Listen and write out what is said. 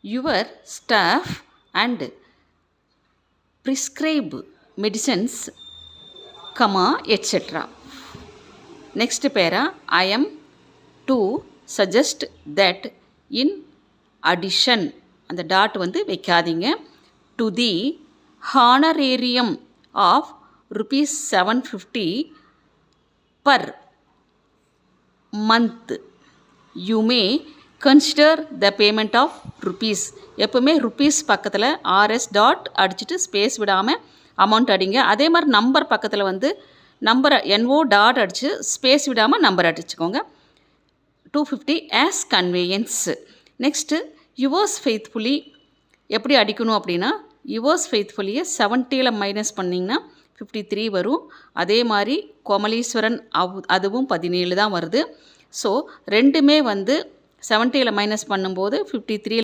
your staff and prescribe medicines, comma, etc. Next para, I am to suggest that in addition, அந்த dot வந்து வைக்காதீங்க, to the honorarium of rupees 750 per month, you may consider the payment of rupees. எப்பவுமே rupees பக்கத்தில் RS dot அடிச்சுட்டு space விடாமல் amount அடிங்க. அதே மாதிரி நம்பர் பக்கத்தில் வந்து நம்பரை NO டாட் அடித்து ஸ்பேஸ் விடாமல் நம்பர் அடிச்சுக்கோங்க. 250 as conveyance. Next yours faithfully எப்படி அடிக்கணும் அப்படின்னா, யுவர்ஸ் ஃபெய்த்ஃபுல்லியை 70ல் மைனஸ் பண்ணிங்கன்னா 53 வரும். அதே மாதிரி கோமலீஸ்வரன் அதுவும் 17 தான் வருது. ஸோ ரெண்டுமே வந்து 70ல் மைனஸ் பண்ணும்போது 53